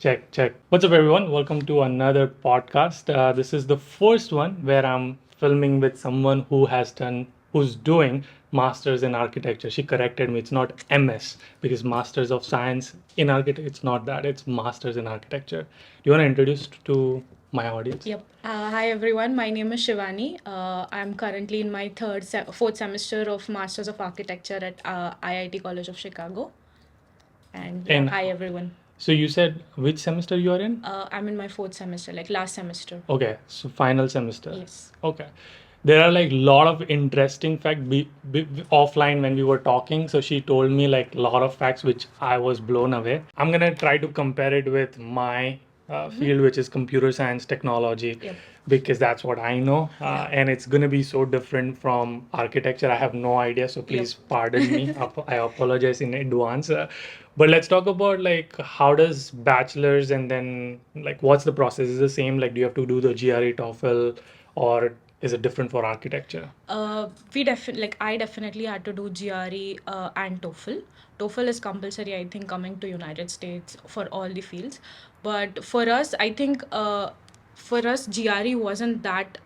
Check, check. What's up, everyone? Welcome to another podcast. This is the first one where I'm filming with someone who's doing Masters in Architecture. She corrected me. It's not MS because Masters of Science in Architecture, it's not that. It's Masters in Architecture. Do you want to introduce to my audience? Yep. Hi everyone. My name is Shivani. I'm currently in my fourth semester of Masters of Architecture at IIT College of Chicago. And And hi everyone. so you said which semester you are in? I'm in my fourth semester, like last semester. Okay, so final semester. Yes. Okay. There are like a lot of interesting facts offline when we were talking. So she told me like a lot of facts which I was blown away. I'm gonna try to compare it with my field, which is computer science technology, Yep. because that's what I know, and it's gonna be so different from architecture. I have no idea, so please pardon me. I apologize in advance. But let's talk about like how does bachelor's and then like what's the process? Is it the same? Like do you have to do the GRE, TOEFL, or is it different for architecture? I definitely had to do GRE and TOEFL. TOEFL is compulsory, I think, coming to United States for all the fields. But for us, I think for us, GRE wasn't that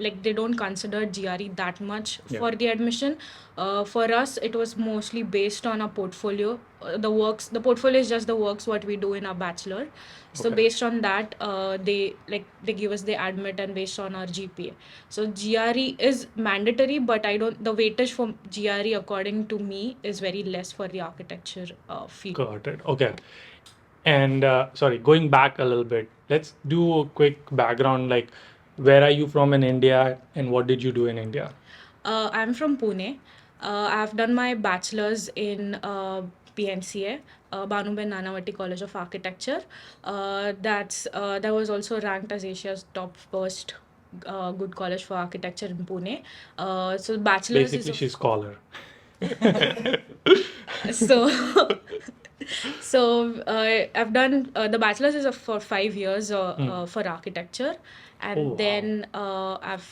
like they don't consider GRE that much Yeah. for the admission. For us, it was mostly based on a portfolio. The portfolio is just the works what we do in our bachelor. So Okay. based on that, they give us the admit and based on our GPA. So GRE is mandatory, but I don't. The weightage for GRE, according to me, is very less for the architecture field. Got it. Okay. And sorry, going back a little bit, let's do a quick background. Like, where are you from in India, and what did you do in India? I'm from Pune. I've done my bachelor's in PNCA, Banuben Nanavati College of Architecture. That was also ranked as Asia's top first good college for architecture in Pune. So bachelor's Basically, is she's scholar. so I've done the bachelor's is for 5 years for architecture, and Oh, wow. then I've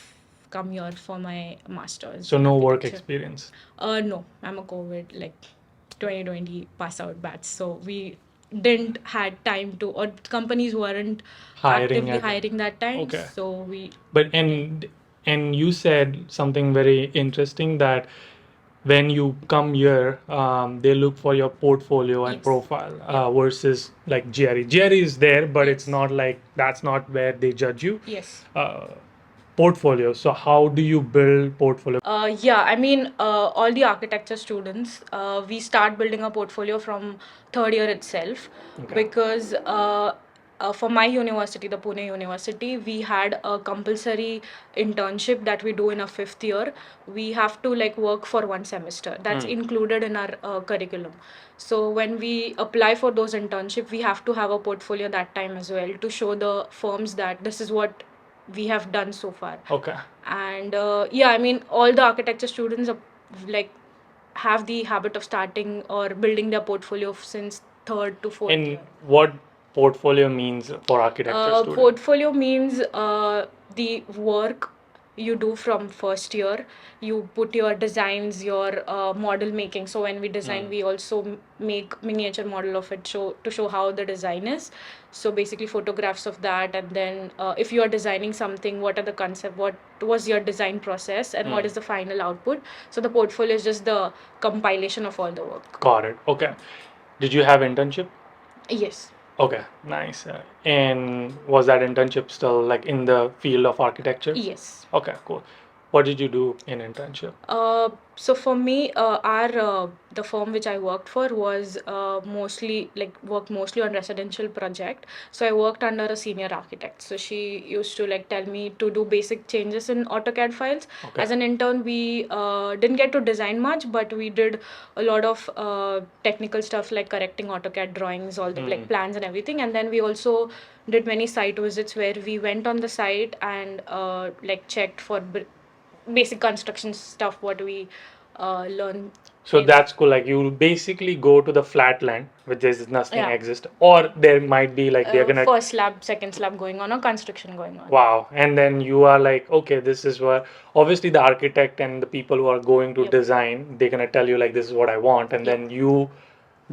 come here for my master's. So in no work architecture. experience. No, I'm a COVID like 2020 pass out batch, so we didn't had time to, or companies weren't Hiring actively at- hiring that time. Okay. So we But and you said something very interesting that when you come here, they look for your portfolio and Yes. profile Yeah. versus like GRE. GRE is there, but it's Yes. not like that's not where they judge you. Yes. Portfolio. So how do you build portfolio? Yeah, I mean, all the architecture students, we start building a portfolio from third year itself. Okay. Because for my university, the Pune University, we had a compulsory internship that we do in a fifth year. We have to like work for one semester. That's included in our curriculum. So when we apply for those internship, we have to have a portfolio that time as well to show the firms that this is what we have done so far. Okay. And yeah, I mean, all the architecture students are, like have the habit of starting or building their portfolio since third to fourth And year. what portfolio means for architecture students? Portfolio means the work you do from first year. You put your designs, your model making. So when we design, we also make miniature model of it to show how the design is. So basically photographs of that, and then if you are designing something, what are the concept, what was your design process, and what is the final output. So the portfolio is just the compilation of all the work. Got it. Okay. Did you have internship? Yes. Okay, nice. And was that internship still like in the field of architecture? Yes. Okay, cool. What did you do in internship? So for me, the firm which I worked for was worked mostly on residential project. So I worked under a senior architect. So she used to like tell me to do basic changes in AutoCAD files. Okay. As an intern, we didn't get to design much, but we did a lot of technical stuff like correcting AutoCAD drawings, all the like plans and everything. And then we also did many site visits where we went on the site and like checked for basic construction stuff what we learn. So that's cool. Like you basically go to the flat land, which is nothing Yeah. exist, or there might be like they're gonna. First slab, second slab going on, or construction going on. Wow. And then you are like, okay, this is what obviously the architect and the people who are going to Yep. design, they're gonna tell you like this is what I want, and Yep. then you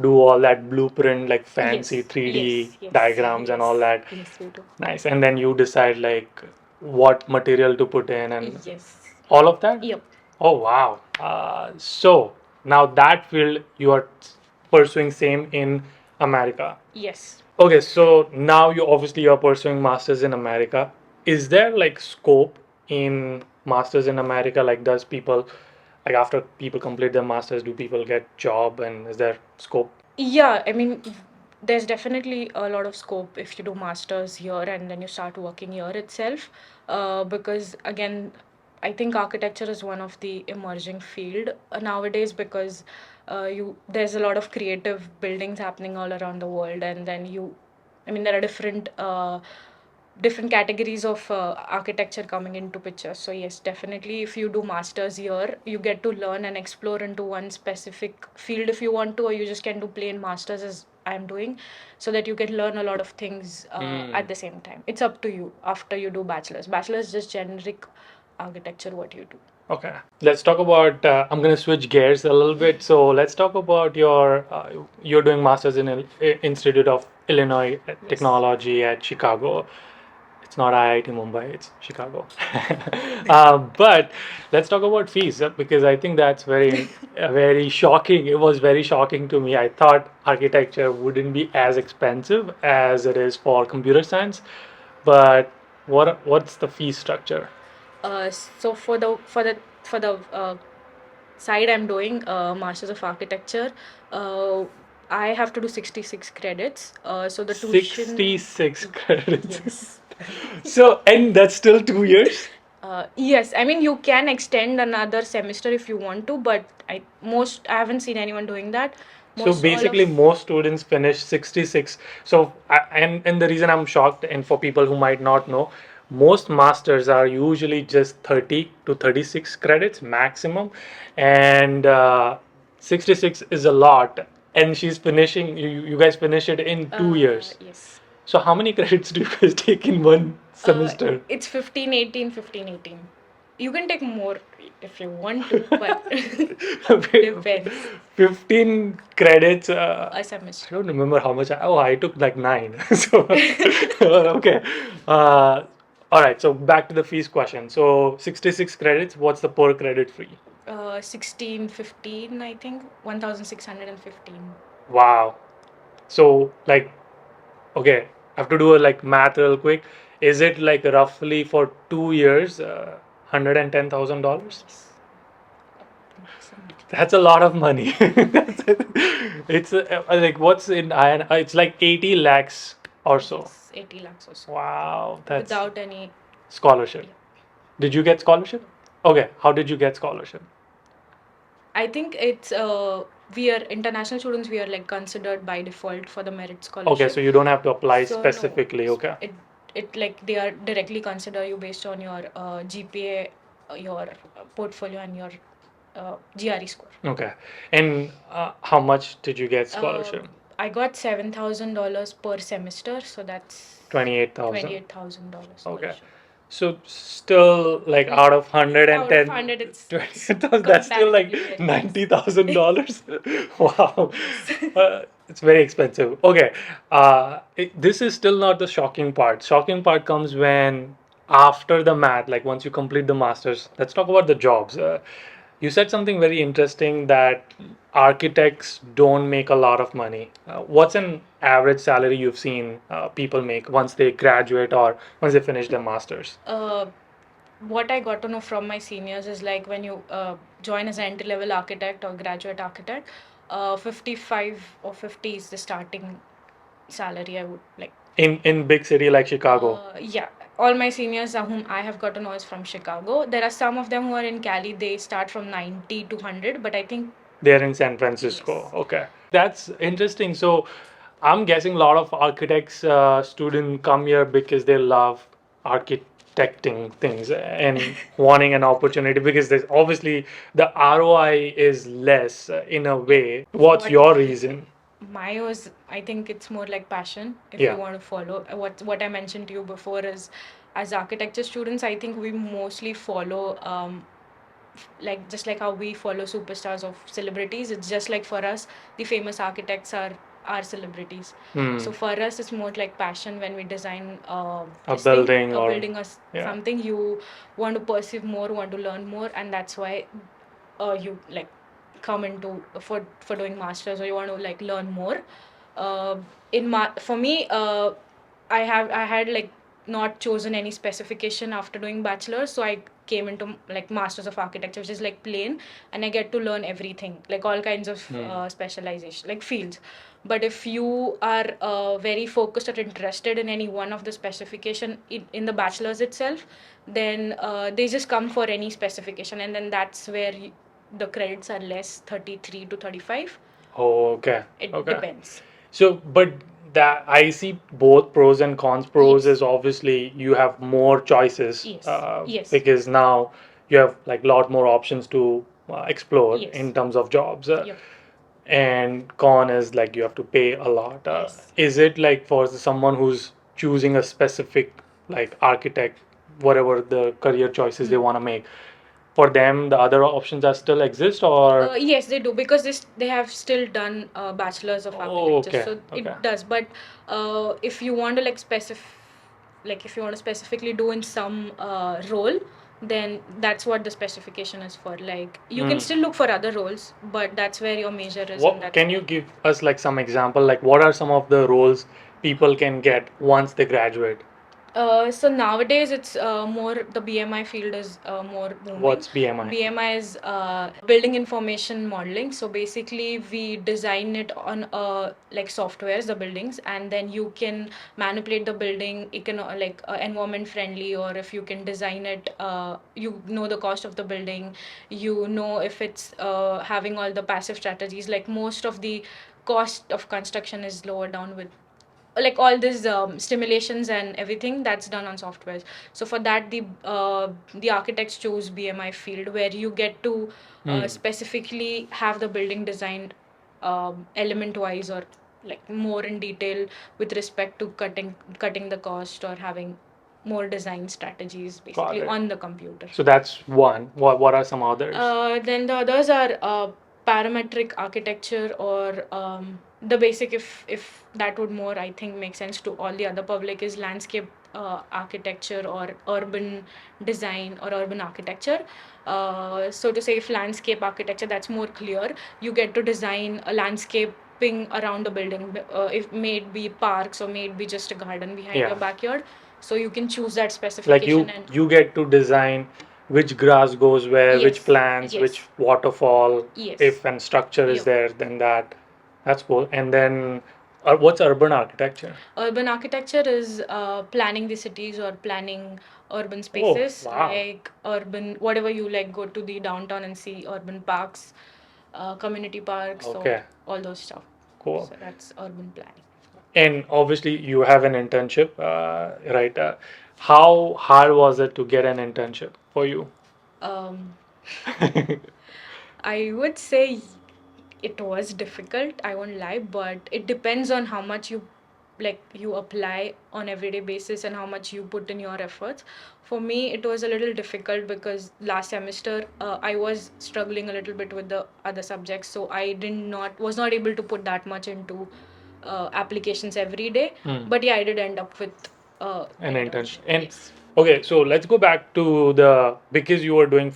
do all that blueprint, like fancy Yes, 3D yes, yes, diagrams and all that. yes, we do. Nice. And then you decide like what material to put in and Yes. all of that? Yep. Oh, wow. So now that field you are pursuing same in America. Yes. Okay, so now you obviously you're pursuing masters in America. Is there like scope in masters in America? Like does people like after people complete their masters, do people get job and is there scope? Yeah, I mean, there's definitely a lot of scope if you do masters here and then you start working here itself. Because again, I think architecture is one of the emerging field nowadays because you there's a lot of creative buildings happening all around the world, and then I mean, there are different categories of architecture coming into picture. So yes, definitely if you do masters here, you get to learn and explore into one specific field if you want to, or you just can do plain masters as I'm doing, so that you can learn a lot of things at the same time. It's up to you after you do bachelor's. Bachelor's is just generic architecture what you do. Okay, let's talk about. I'm gonna switch gears a little bit. So let's talk about your. You're doing masters in Institute of Illinois Technology at Chicago. It's not IIT Mumbai. It's Chicago. But let's talk about fees because I think that's very shocking. It was very shocking to me. I thought architecture wouldn't be as expensive as it is for computer science, but what's the fee structure? So for the side I'm doing Masters of Architecture, uh, I have to do 66 credits. So the tuition. 66 credits. Yes. So, and that's still 2 years? Yes, I mean you can extend another semester if you want to, but I haven't seen anyone doing that. So basically, most students finish 66. So, and the reason I'm shocked, and for people who might not know, most masters are usually just 30 to 36 credits maximum, and 66 is a lot. And she's finishing, you guys finish it in 2 years. Yes. So, how many credits do you guys take in one semester? It's 15, 18, 15, 18. You can take more if you want to, but depends. 15 credits. A I semester. don't remember how much. I took like 9. So, okay. All right. So, back to the fees question. So, 66 credits. What's the per credit fee? 1615, I think. 1615. Wow. So, like, okay, I have to do a like math real quick. Is it like roughly for 2 years, $110,000? That's a lot of money. It's like what's in IN? It's like 80 lakhs or so. Yes, 80 lakhs or so. Wow, that's Without any scholarship. Did you get scholarship? Okay, how did you get scholarship? I think it's we are international students. We are like considered by default for the merit scholarship. Okay, so you don't have to apply So, no, specifically. Okay. it like they are directly consider you based on your GPA, your portfolio, and your GRE score. Okay. And how much did you get scholarship? I got $7,000 per semester, so that's 28,000. $28,000. Okay. So still like out of 110, Out of 100, it's 20,000, that's still like comparatively very $90,000. Wow. It's very expensive. Okay. This is still not the shocking part. Shocking part comes when after the math, like once you complete the masters, let's talk about the jobs. You said something very interesting that architects don't make a lot of money. What's an average salary you've seen people make once they graduate or once they finish their masters? What I got to know from my seniors is like when you join as an entry level architect or graduate architect, 55 or 50 is the starting salary I would like. In big city like Chicago. Yeah, all my seniors whom I have got to know is from Chicago. There are some of them who are in Cali. They start from 90 to 100, but I think They're in San Francisco. Yes. Okay. That's interesting. So I'm guessing a lot of architects student come here because they love architecting things and wanting an opportunity because there's obviously the ROI is less in a way. What's What- your reason? my was I think it's more like passion if Yeah. you want to follow what I mentioned to you before is as architecture students I think we mostly follow like just like how we follow superstars of celebrities, it's just like for us the famous architects are celebrities. So for us it's more like passion. When we design A this thing, building a or building or yeah. something, you want to perceive more, want to learn more, and that's why you like come into for doing masters, or you want to like learn more. For me, I had like not chosen any specification after doing bachelor's, so I came into like masters of architecture, which is like plain, and I get to learn everything, like all kinds of specialization, like fields. But if you are very focused or interested in any one of the specification in the bachelor's itself, then they just come for any specification, and then that's where the credits are less, 33 to 35. Oh, okay. It Okay. depends. So, but that I see both pros and cons. Pros Yes. is obviously you have more choices. Yes. Yes. Because now you have like a lot more options to explore Yes. in terms of jobs. Yep. And con is like you have to pay a lot. Yes. Is it like for someone who's choosing a specific like architect, whatever the career choices they want to make, for them the other options are still exist or Yes, they do, because they have still done bachelor's of architecture, okay, so okay. it does. But if you want to like if you want to specifically do in some role, then that's what the specification is for. Like you can still look for other roles, but that's where your major is. And What that's can you give us like some example? Like what are some of the roles people can get once they graduate? So nowadays it's more, the BMI field is more booming. What's BMI? BMI is building information modeling. So basically we design it on like softwares, the buildings, and then you can manipulate the building, like environment friendly, or if you can design it, you know the cost of the building, you know if it's having all the passive strategies. Like most of the cost of construction is lower down with like all these stimulations and everything that's done on softwares. So for that the architects choose BMI field, where you get to specifically have the building designed element wise, or like more in detail with respect to cutting the cost, or having more design strategies basically it. on the computer. So that's one. What are some others? Then the others are parametric architecture, or the basic, if that would more I think make sense to all the other public, is landscape architecture, or urban design, or urban architecture. So to say, if landscape architecture, that's more clear. You get to design a landscaping around the building, if may it be parks, or may it be just a garden behind Yeah. your backyard. So you can choose that Like specification, and you get to design which grass goes where, which yes, plants, yes, which waterfall, yes. if and structure is Yep. there, then that. That's cool. And then what's urban architecture? Urban architecture is planning the cities, or planning urban Oh, spaces, wow. like urban, whatever you like, go to the downtown and see urban parks, community parks, Okay. or all those stuff. Cool. So that's urban planning. And obviously, you have an internship, right? How hard was it to get an internship for you? Um, I would say it was difficult, I won't lie, but it depends on how much you apply on everyday basis, and how much you put in your efforts. For me it was a little difficult, because last semester I was struggling a little bit with the other subjects, so I was not able to put that much into applications every day. But yeah, I did end up with An internship. internship. And Yes. okay, so let's go back to because you were doing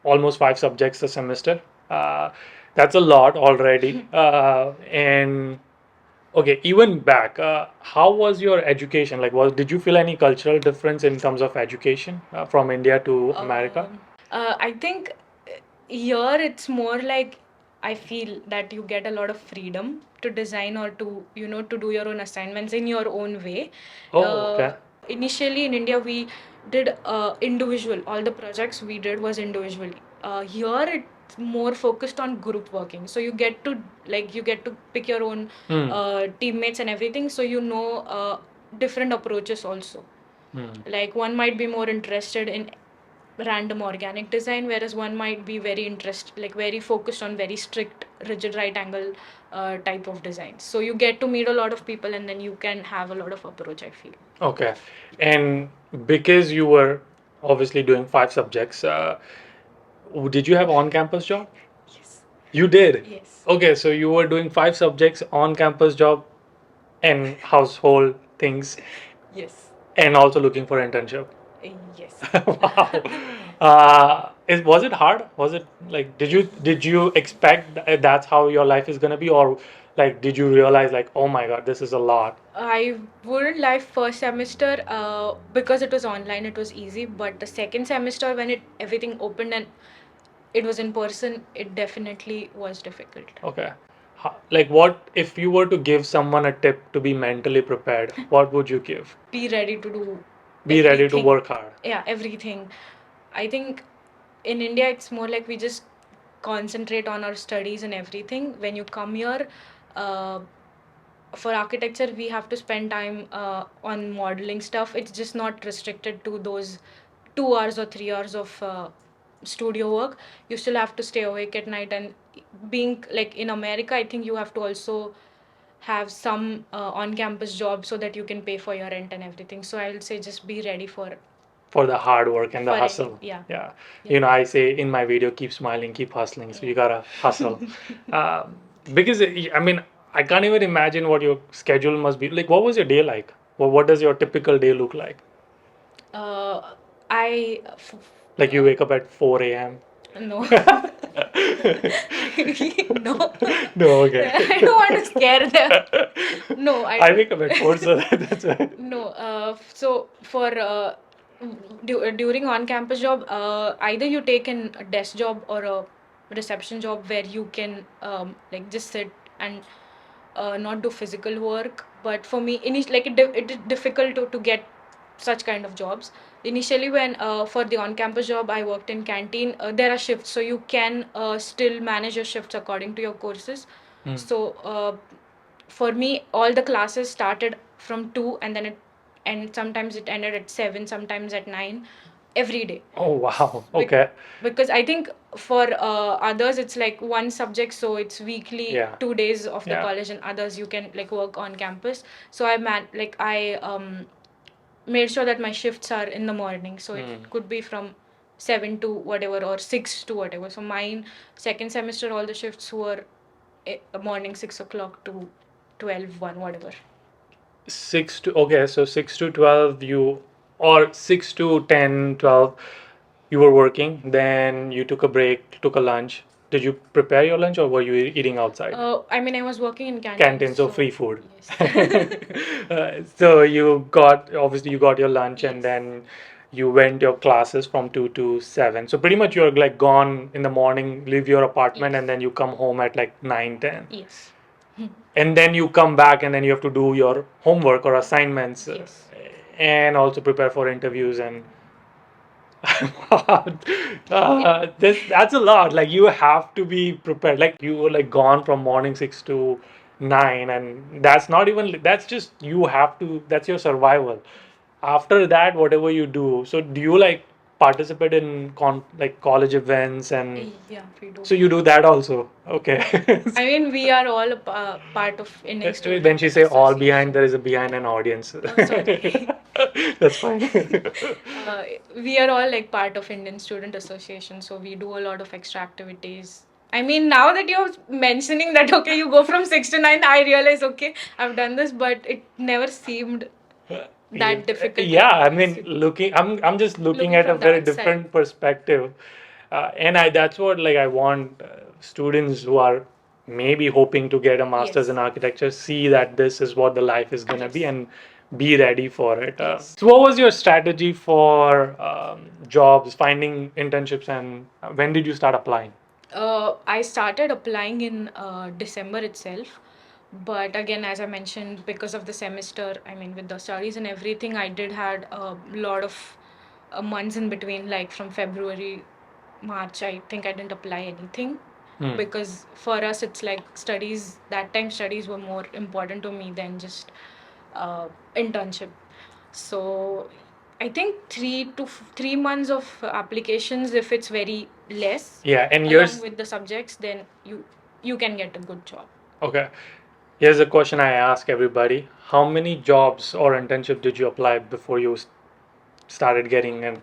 almost five subjects a semester. Uh, that's a lot already. And okay, even back, how was your education? Like, did you feel any cultural difference in terms of education from India to America? I think here it's more like, I feel that you get a lot of freedom to design, or to to do your own assignments in your own way. Oh, okay. Initially in India we did individual. All the projects we did was individually. Here it's more focused on group working. So you get to pick your own teammates and everything. So different approaches also. Like one might be more interested in random organic design, whereas one might be very focused on very strict rigid right angle type of design. So you get to meet a lot of people, and then you can have a lot of approach, I feel. Okay. And because you were obviously doing five subjects, Did you have on-campus job? Yes. You did? Yes. Okay, so you were doing 5 subjects on-campus job and household things Yes. and also looking for internship. Yes. Wow. Was it hard? Was it like did you expect that's how your life is gonna be, or like did you realize like, oh my God, this is a lot? I wouldn't lie, first semester, because it was online, it was easy. But the second semester, when it everything opened and it was in person, it definitely was difficult. Okay. Like what if you were to give someone a tip to be mentally prepared, what would you give? Be ready to do Be ready to everything. work hard. Yeah, everything. I think in India, it's more like we just concentrate on our studies and everything. When you come here, uh, for architecture, we have to spend time on modeling stuff. It's just not restricted to those 2 hours or 3 hours of studio work. You still have to stay awake at night. And being like in America, I think you have to also have some on-campus job so that you can pay for your rent and everything. So I will say just be ready For the hard work and the for hustle. yeah. Yeah. Yeah. You know, I say in my video, keep smiling, keep hustling. So you Yeah. gotta hustle. Because I mean, I can't even imagine what your schedule must be. Like, what was your day like? What does your typical day look like? Uh, I Like you wake up at 4 a.m. no. No. No, okay. I don't want to scare them. No, I I don't. wake up at 4, so that's why. No, so for during on-campus job, either you take a desk job or a reception job where you can like just sit and not do physical work. But for me, like it is difficult to get such kind of jobs. Initially, when for the on-campus job, I worked in canteen. There are shifts, so you can still manage your shifts according to your courses. Hmm. So for me, all the classes started from 2, and then and sometimes it ended at 7, sometimes at 9, every day. Oh, wow. Okay. Because I think for others it's like one subject, so it's weekly, Yeah. 2 days of the Yeah. college, and others you can like work on campus. So I made sure that my shifts are in the morning, so it could be from 7 to whatever or 6 to whatever. So mine, second semester, all the shifts were morning 6 o'clock to 12, 1, whatever. 6 to, okay, so 6 to 12 you, or 6 to 10, 12 you were working, then you took a break, took a lunch. Did you prepare your lunch or were you eating outside? I mean, I was working in canteen. Canteen, so free food. Yes. So you got, obviously you got your lunch and Yes. then you went your classes from 2 to 7. So pretty much you're like gone in the morning, leave your apartment, Yes. and then you come home at like 9, 10. Yes. And then you come back and then you have to do your homework or assignments, Yes. and also prepare for interviews and that's a lot. Like you have to be prepared. Like you were like gone from morning 6 to 9, and that's not even, that's just you have to, that's your survival. After that, whatever you do. So do you like participate in like college events and Yeah, we do. so you do that also? Okay. I mean, we are all a part of Indian Student When she say all behind, Association. there is a behind an audience. Oh, sorry. That's fine. We are all like part of Indian Student Association, so we do a lot of extra activities. I mean, now that you're mentioning that, okay, you go from 6 to 9, I realize, okay, I've done this, but it never seemed that difficult. Yeah, I mean, I'm just looking Looking at a from very that side. different perspective, and that's what like I want students who are maybe hoping to get a master's Yes. in architecture see that this is what the life is gonna be Yes. and be ready for it. Yes. So, what was your strategy for jobs, finding internships, and when did you start applying? I started applying in December itself. But again, as I mentioned, because of the semester, I mean, with the studies and everything, I did had a lot of months in between, like from February, March. I think I didn't apply anything because for us, it's like studies. That time, studies were more important to me than just internship. So I think 3 months of applications, if it's very less, Yeah, and along yours. with the subjects, then you can get a good job. Okay. Here's a question I ask everybody. How many jobs or internship did you apply before you started getting in?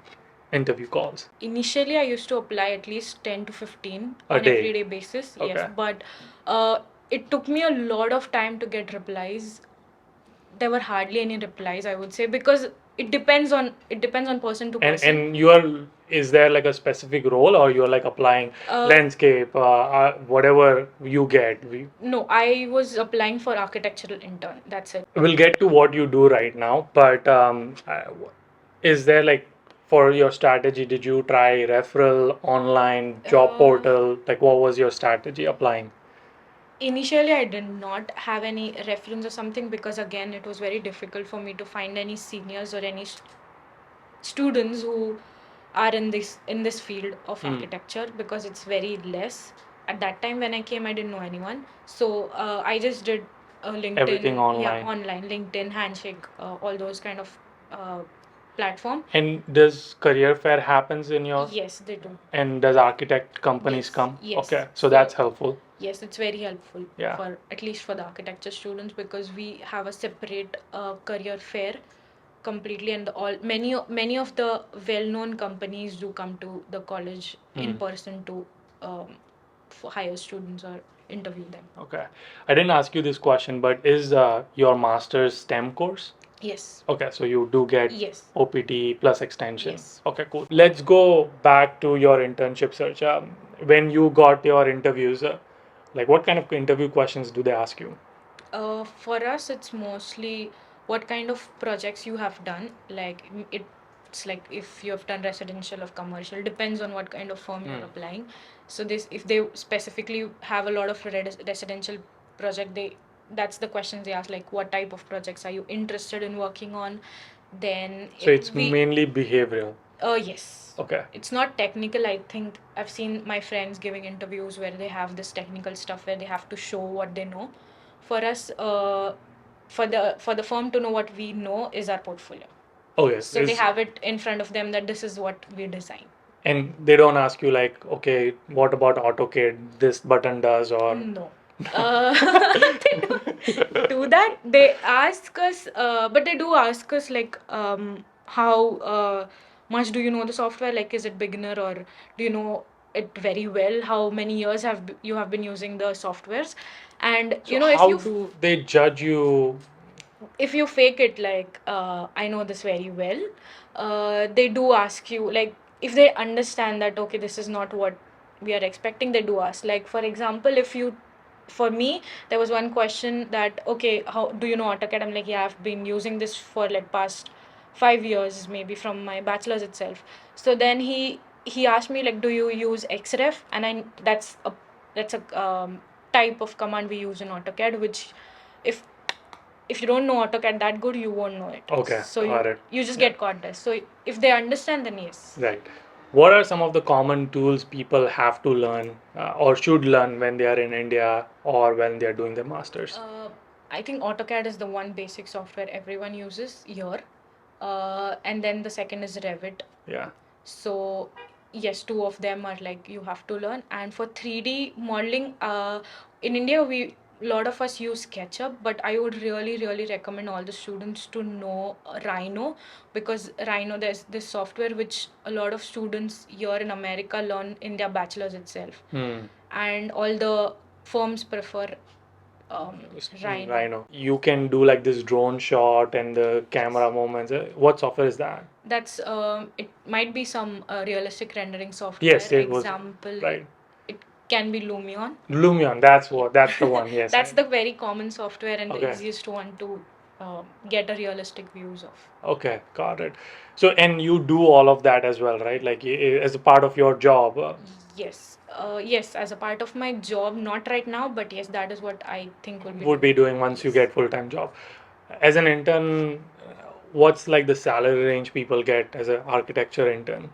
interview calls? Initially, I used to apply at least 10 to 15 A on day? everyday basis. Yes, Okay. but it took me a lot of time to get replies. There were hardly any replies, I would say, because it depends on person to person. And you are, is there like a specific role, or you're like applying landscape, whatever you get? No, I was applying for architectural intern. That's it. We'll get to what you do right now, but is there like, for your strategy, did you try referral, online, job portal? Like, what was your strategy applying? Initially, I did not have any reference or something because again, it was very difficult for me to find any seniors or any students who are in this field of architecture because it's very less. At that time when I came, I didn't know anyone, so I just did LinkedIn. Everything online. Yeah, online, LinkedIn, Handshake, all those kind of platform. And does career fair happens in your? Yes, they do. And does architect companies Yes, come? yes. Okay, so that's helpful. Yes, it's very helpful. Yeah. For at least for the architecture students because we have a separate career fair completely, and many of the well-known companies do come to the college in person to hire students or interview them. Okay. I didn't ask you this question, but is your master's STEM course? Yes. Okay, so you do get Yes. OPT plus extension. Yes. Okay, cool. Let's go back to your internship search. When you got your interviews, like what kind of interview questions do they ask you? For us, it's mostly what kind of projects you have done. Like it's like if you have done residential or commercial, depends on what kind of firm you're applying. So this, if they specifically have a lot of residential project, that's the questions they ask. Like what type of projects are you interested in working on? Then So it's mainly behavioral. Yes. Okay. It's not technical. I think I've seen my friends giving interviews where they have this technical stuff where they have to show what they know. For us, for the firm to know what we know is our portfolio. Oh yes. So they have it in front of them that this is what we design. And they don't ask you like, okay, what about AutoCAD? This button does, or No. They don't do that. They ask us, but they do ask us like, how much do you know the software? Like, is it beginner or do you know it very well? How many years you have been using the softwares? And So you know, how do they judge you? if you fake it like I know this very well, they do ask you like if they understand that okay, this is not what we are expecting, they do ask. Like for example, if you, for me there was one question that okay, how do you know AutoCAD? I'm like, yeah, I've been using this for like past 5 years maybe from my bachelor's itself. So then he asked me like, do you use XREF? And I that's a type of command we use in AutoCAD, which if you don't know AutoCAD that good, you won't know it. Okay, So got it. you just get caught there. So if they understand, then yes. Right. What are some of the common tools people have to learn or should learn when they are in India or when they are doing their masters? I think AutoCAD is the one basic software everyone uses here. And then the second is Revit. Yeah. So yes, two of them are like you have to learn. And for 3D modeling, in India we lot of us use SketchUp, but I would really recommend all the students to know Rhino, because Rhino, there's this software which a lot of students here in America learn in their bachelor's itself, and all the firms prefer Rhino. Rhino. You can do like this drone shot and the camera movements. What software is that? That's it might be some realistic rendering software. Yes, it was. Example, Right. it can be Lumion. Lumion, that's the one. Yes. That's the very common software and the Okay. easiest one to get a realistic views of. Okay, got it. So, and you do all of that as well, right? Like as a part of your job. Yes. Yes, as a part of my job, not right now, but yes, that is what I think will be Would be doing once you get full-time job. As an intern, what's like the salary range people get as an architecture intern?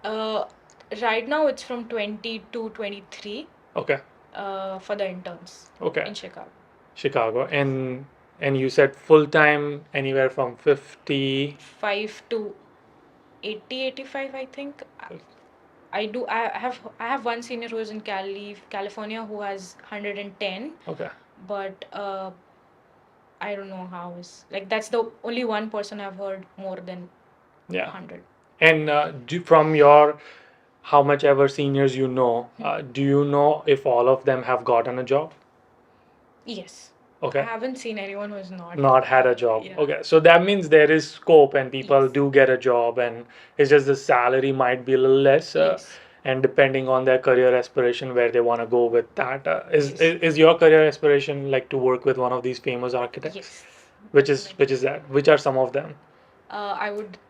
Right now it's from 20 to 23. Okay. For the interns. Okay. In Chicago. Chicago. And you said full-time anywhere from 5 to 80, 85, I think. I have one senior who is in California who has 110. Okay. But I don't know how is like that's the only one person I've heard more than 100. And from your how much ever seniors you know, do you know if all of them have gotten a job? Yes. Okay. I haven't seen anyone who's Not had a job. yeah. Okay, so that means there is scope and people Yes. do get a job, and it's just the salary might be a little less, Yes. and depending on their career aspiration, where they want to go with that. Yes. Is your career aspiration like to work with one of these famous architects? Yes. Which is that? Which are some of them?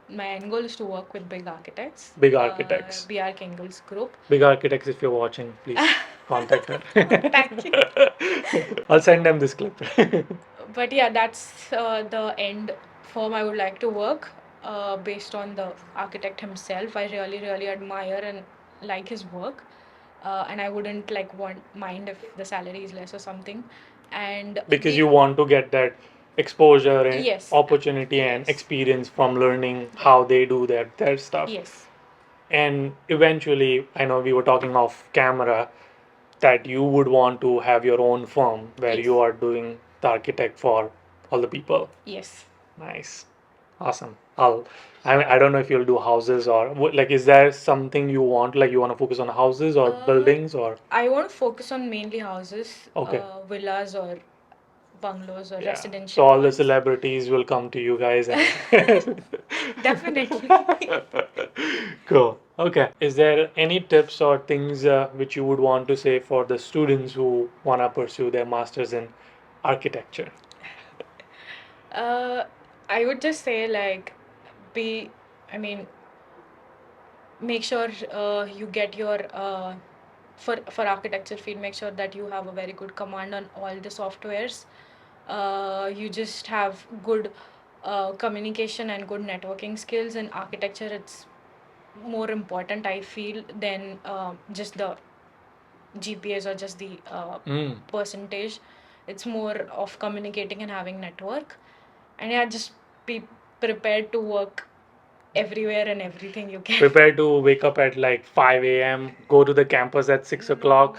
My end goal is to work with big architects. Big architects. BR Kingle's group. Big architects, if you're watching, please contact her. Thank you. I'll send them this clip. But yeah, that's the end firm I would like to work based on the architect himself. I really, really admire and like his work. And I wouldn't mind if the salary is less or something. And Because you want to get that exposure and Yes. opportunity and Yes. experience from learning how they do their stuff. Yes. And eventually, I know we were talking off camera that you would want to have your own firm where Yes. you are doing the architect for all the people. Yes. Nice. Awesome. I don't know if you'll do houses or like, is there something you want, like you want to focus on houses or buildings or? I want to focus on mainly houses, Okay. Villas or bungalows or Yeah. residential. So all the ones. celebrities will come to you guys and Definitely. cool. Okay. Is there any tips or things which you would want to say for the students who want to pursue their masters in architecture? I would just say be, I mean, make sure you get your for architecture field. Make sure that you have a very good command on all the softwares. You just have good communication and good networking skills in architecture. It's more important, I feel, than just the GPAs or just the percentage. It's more of communicating and having network. And yeah, just be prepared to work everywhere and everything you can. Prepare to wake up at like 5 a.m., go to the campus at 6 o'clock.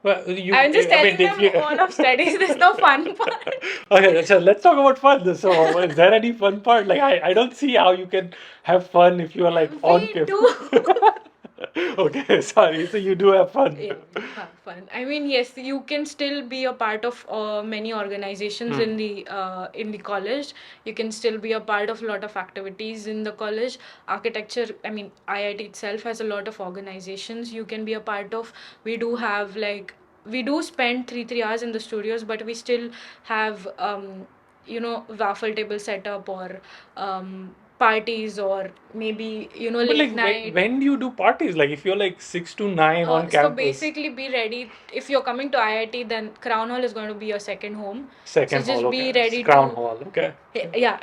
Well, I'm just I mean, telling if them you all of studies. There's no fun part. okay, so let's talk about fun. So, is there any fun part? Like, I don't see how you can have fun if you are like on We campus. do. Okay, sorry. So you do have fun. Yeah, have fun. I mean, yes, you can still be a part of many organizations in the college. You can still be a part of a lot of activities in the college. Architecture, I mean, IIT itself has a lot of organizations you can be a part of. We do have we do spend three hours in the studios, but we still have waffle table setup or parties or maybe But late like, night. when do you do parties? Like, if you're like 6 to 9 on So campus, basically, be ready. If you're coming to IIT, then Crown Hall is going to be your second home. second So just hall, be okay. ready Crown to. Hall, okay. Yeah,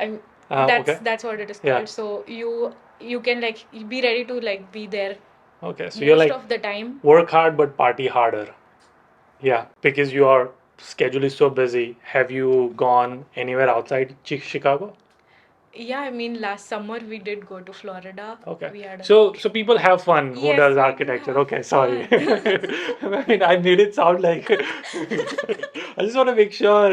Okay. that's what it is Yeah. called. So you can be ready to be there Okay, so you're most like of the time. work hard but party harder. Yeah, because your schedule is so busy. Have you gone anywhere outside Chicago? Yeah, I mean last summer we did go to Florida. Okay. We had So people have fun who Yes, does we do architecture. have Okay, sorry. fun. I mean, I made it sound like I just want to make sure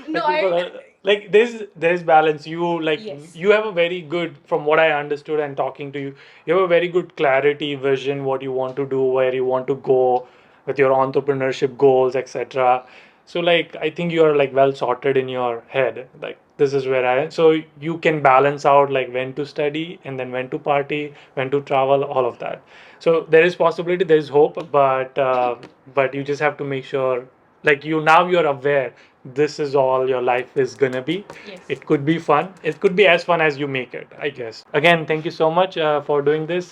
No, that people are like there's balance. You like Yes. you have a very good, from what I understood and talking to you, you have a very good clarity, vision, what you want to do, where you want to go with your entrepreneurship goals, etc. So like I think you are like well sorted in your head. Like this is where I am. So you can balance out like when to study and then when to party, when to travel, all of that. So there is possibility, there is hope, but you just have to make sure like you're aware this is all your life is gonna be. Yes. It could be fun. It could be as fun as you make it, I guess. Again, thank you so much for doing this.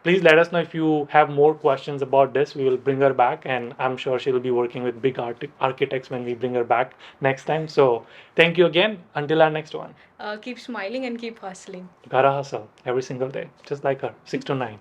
Please let us know if you have more questions about this. We will bring her back, and I'm sure she'll be working with big architects when we bring her back next time. So thank you again. Until our next one. Keep smiling and keep hustling. Gotta hustle every single day, just like her, 6 to 9.